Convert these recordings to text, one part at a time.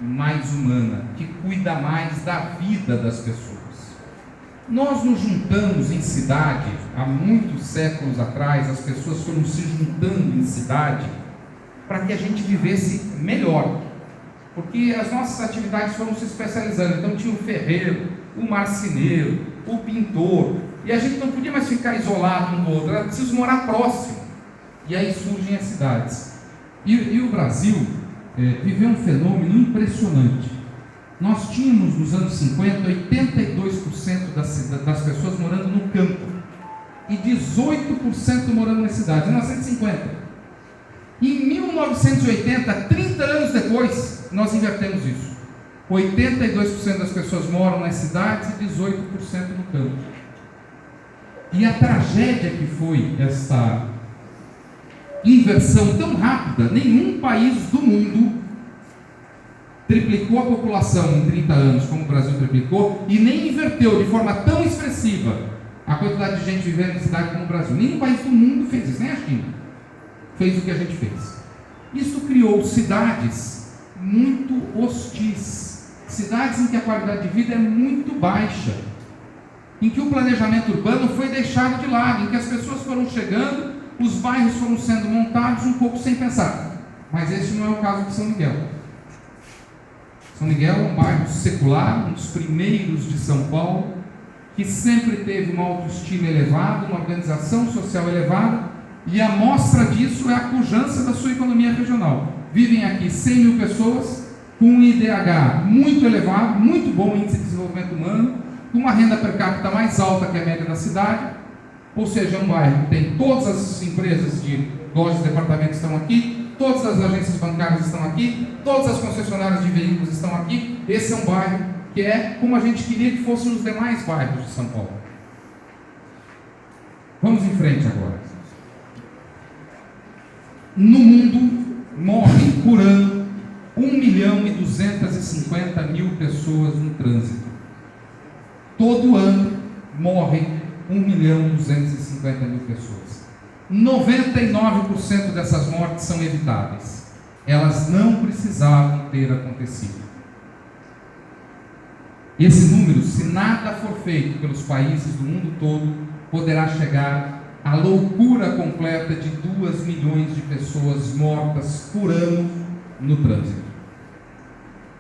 mais humana, que cuida mais da vida das pessoas. Nós nos juntamos em cidade, há muitos séculos atrás, as pessoas foram se juntando em cidade para que a gente vivesse melhor, porque as nossas atividades foram se especializando. Então tinha o ferreiro, o marceneiro, o pintor, e a gente não podia mais ficar isolado um do outro, era preciso morar próximo, e aí surgem as cidades. E o Brasil viveu um fenômeno impressionante. Nós tínhamos nos anos 50 82% das pessoas morando no campo e 18% morando nas cidades, em 1950. Em 1980, 30 anos depois, nós invertemos isso. 82% das pessoas moram nas cidades e 18% no campo. E a tragédia que foi essa inversão tão rápida, nenhum país do mundo triplicou a população em 30 anos como o Brasil triplicou, e nem inverteu de forma tão expressiva a quantidade de gente vivendo em cidade como o Brasil. Nenhum país do mundo fez isso, nem a China fez o que a gente fez. Isso criou cidades muito hostis, cidades em que a qualidade de vida é muito baixa, em que o planejamento urbano foi deixado de lado, em que as pessoas foram chegando, os bairros foram sendo montados um pouco sem pensar. Mas esse não é o caso de São Miguel. São Miguel é um bairro secular, um dos primeiros de São Paulo, que sempre teve uma autoestima elevada, uma organização social elevada, e a mostra disso é a pujança da sua economia regional. Vivem aqui 100 mil pessoas, com um IDH muito elevado, muito bom índice de desenvolvimento humano, com uma renda per capita mais alta que a média da cidade, ou seja, é um bairro que tem todas as empresas de lojas de departamentos estão aqui, todas as agências bancárias estão aqui, todas as concessionárias de veículos estão aqui. Esse é um bairro que é como a gente queria que fossem os demais bairros de São Paulo. Vamos em frente agora. No mundo morrem por ano 1.250.000 pessoas no trânsito. Todo ano morrem 1.250.000 pessoas. 99% dessas mortes são evitáveis. Elas não precisavam ter acontecido. Esse número, se nada for feito pelos países do mundo todo, poderá chegar à loucura completa de 2 milhões de pessoas mortas por ano no trânsito.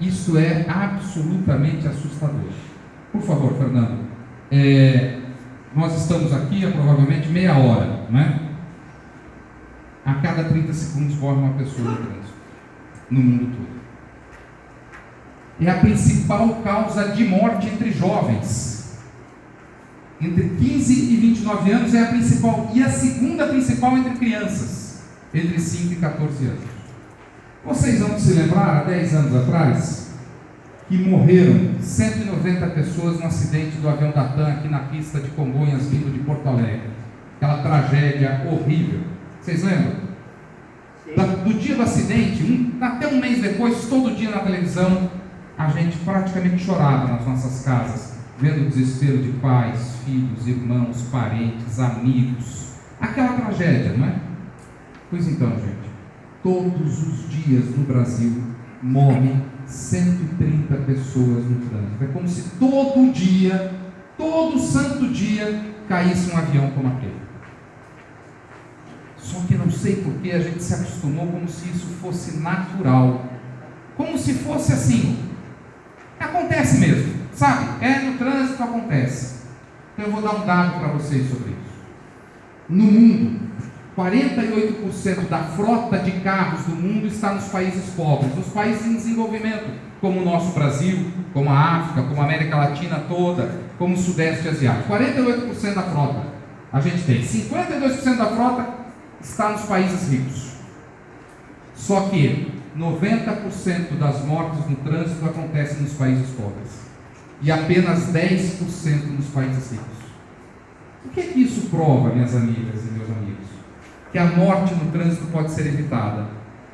Isso é absolutamente assustador. Por favor, Fernando, nós estamos aqui há provavelmente meia hora, não é? A cada 30 segundos morre uma pessoa no trânsito, no mundo todo. É a principal causa de morte entre jovens. Entre 15 e 29 anos é a principal, e a segunda principal entre crianças, entre 5 e 14 anos. Vocês vão se lembrar, há 10 anos atrás, que morreram 190 pessoas no acidente do avião da TAM aqui na pista de Congonhas, vindo de Porto Alegre. Aquela tragédia horrível. Vocês lembram? Do dia do acidente, até um mês depois, todo dia na televisão, a gente praticamente chorava nas nossas casas, vendo o desespero de pais, filhos, irmãos, parentes, amigos. Aquela tragédia, não é? Pois então, gente, todos os dias no Brasil morrem 130 pessoas no trânsito. É como se todo dia, todo santo dia, caísse um avião como aquele. Só que não sei por que a gente se acostumou como se isso fosse natural. Como se fosse assim. Acontece mesmo, sabe? No trânsito acontece. Então eu vou dar um dado para vocês sobre isso. No mundo, 48% da frota de carros do mundo está nos países pobres, nos países em desenvolvimento, como o nosso Brasil, como a África, como a América Latina toda, como o Sudeste Asiático. 48% da frota a gente tem. 52% da frota está nos países ricos. Só que 90% das mortes no trânsito acontecem nos países pobres e apenas 10% nos países ricos. O que é que isso prova, minhas amigas e meus amigos? Que a morte no trânsito pode ser evitada.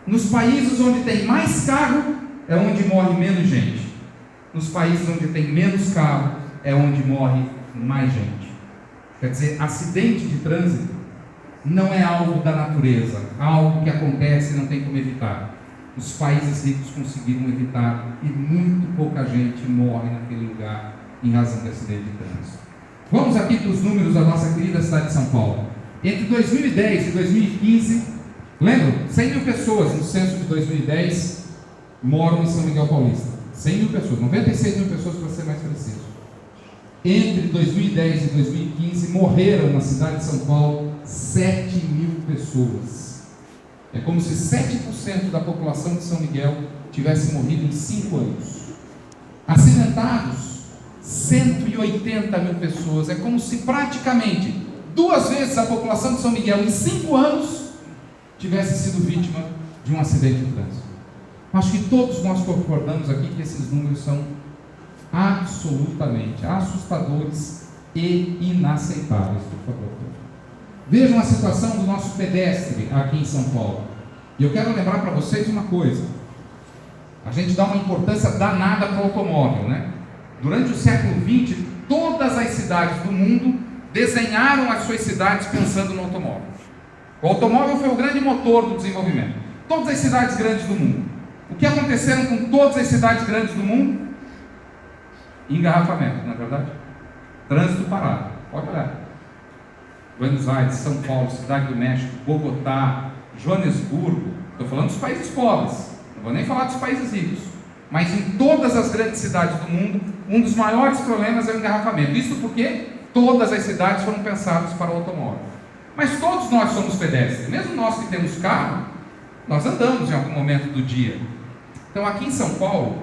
Nos países onde tem mais carro é onde morre menos gente. Nos países onde tem menos carro é onde morre mais gente. Quer dizer, acidente de trânsito não é algo da natureza, algo que acontece e não tem como evitar. os países ricos conseguiram evitar e muito pouca gente morre naquele lugar em razão de acidente de trânsito. Vamos aqui para os números da nossa querida cidade de São Paulo. Entre 2010 e 2015, lembram? 100 mil pessoas no censo de 2010 moram em São Miguel Paulista. 100 mil pessoas, 96 mil pessoas para ser mais preciso. Entre 2010 e 2015 morreram na cidade de São Paulo 7 mil pessoas. É como se 7% da população de São Miguel tivesse morrido em 5 anos. Acidentados, 180 mil pessoas. É como se praticamente 2 vezes a população de São Miguel em 5 anos tivesse sido vítima de um acidente de trânsito. Acho que todos nós concordamos aqui que esses números são absolutamente assustadores e inaceitáveis, por favor. Vejam a situação do nosso pedestre aqui em São Paulo. E eu quero lembrar para vocês uma coisa. A gente dá uma importância danada para o automóvel, né? Durante o século XX, todas as cidades do mundo desenharam as suas cidades pensando no automóvel. O automóvel foi o grande motor do desenvolvimento. Todas as cidades grandes do mundo. O que aconteceram com todas as cidades grandes do mundo? Engarrafamento, não é verdade? Trânsito parado. Pode olhar. Buenos Aires, São Paulo, Cidade do México, Bogotá, Joanesburgo. Estou falando dos países pobres. Não vou nem falar dos países ricos. Mas em todas as grandes cidades do mundo, um dos maiores problemas é o engarrafamento. Isso porque todas as cidades foram pensadas para o automóvel. Mas todos nós somos pedestres. Mesmo nós que temos carro, nós andamos em algum momento do dia. Então aqui em São Paulo,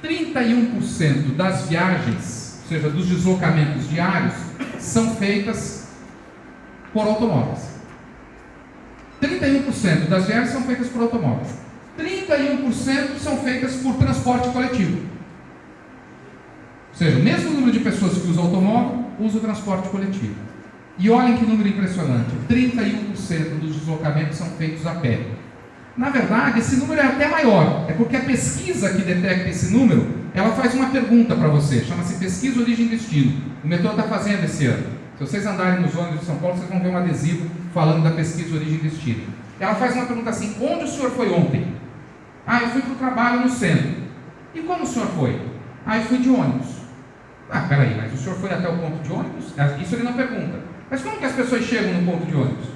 31% das viagens, ou seja, dos deslocamentos diários, são feitas por automóveis. 31% das viagens são feitas por automóveis. 31% são feitas por transporte coletivo. Ou seja, o mesmo número de pessoas que usam automóvel, usa o transporte coletivo. E olhem que número impressionante, 31% dos deslocamentos são feitos a pé. Na verdade, esse número é até maior, é porque a pesquisa que detecta esse número, ela faz uma pergunta para você, chama-se Pesquisa Origem e Destino. O metrô está fazendo esse ano. Se vocês andarem nos ônibus de São Paulo, vocês vão ver um adesivo falando da Pesquisa Origem e Destino. Ela faz uma pergunta assim: onde o senhor foi ontem? Ah, eu fui para o trabalho no centro. E como o senhor foi? Ah, eu fui de ônibus. Ah, peraí, mas o senhor foi até o ponto de ônibus? Isso ele não pergunta. Mas como que as pessoas chegam no ponto de ônibus?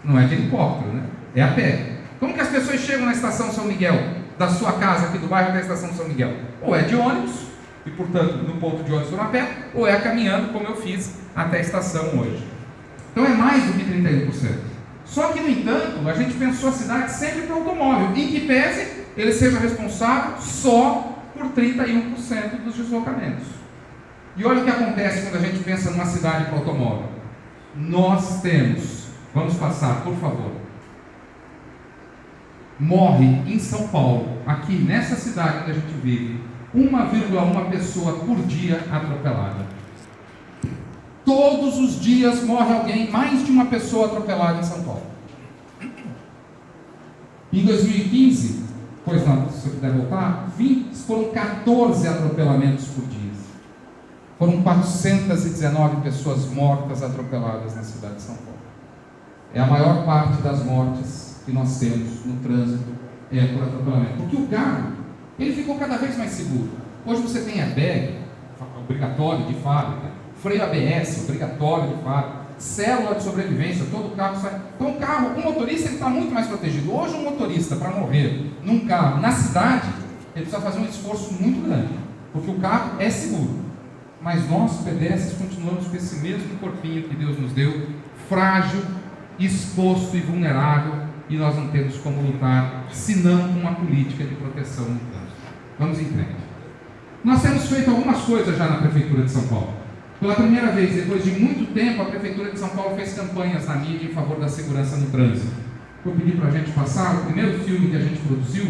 Não é de helicóptero, né? É a pé. Como que as pessoas chegam na estação São Miguel, da sua casa aqui do bairro até a estação São Miguel? Ou é de ônibus, e portanto no ponto de ônibus foram a pé, ou é caminhando, como eu fiz até a estação hoje. Então é mais do que 31%. Só que, no entanto, a gente pensou a cidade sempre para o automóvel, em que pese ele seja responsável só por 31% dos deslocamentos. E olha o que acontece quando a gente pensa numa cidade para o automóvel. Nós temos, vamos passar, por favor, morre em São Paulo, aqui nessa cidade onde a gente vive, 1,1 pessoa por dia atropelada. Todos os dias morre alguém, mais de uma pessoa atropelada em São Paulo. Em 2015, pois não, se eu puder voltar, foram 14 atropelamentos por dia. Foram 419 pessoas mortas atropeladas na cidade de São Paulo. É a maior parte das mortes que nós temos no trânsito é por atropelamento. Porque o carro, ele ficou cada vez mais seguro. Hoje você tem airbag, obrigatório de fábrica, freio ABS, obrigatório de fábrica, célula de sobrevivência, todo carro sai. Então o motorista está muito mais protegido. Hoje um motorista, para morrer num carro na cidade, ele precisa fazer um esforço muito grande, porque o carro é seguro. Mas nós, pedestres, continuamos com esse mesmo corpinho que Deus nos deu, frágil, exposto e vulnerável, e nós não temos como lutar, senão com uma política de proteção no trânsito. Vamos em frente. Nós temos feito algumas coisas já na Prefeitura de São Paulo. Pela primeira vez, depois de muito tempo, a Prefeitura de São Paulo fez campanhas na mídia em favor da segurança no trânsito. Vou pedir para a gente passar, o primeiro filme que a gente produziu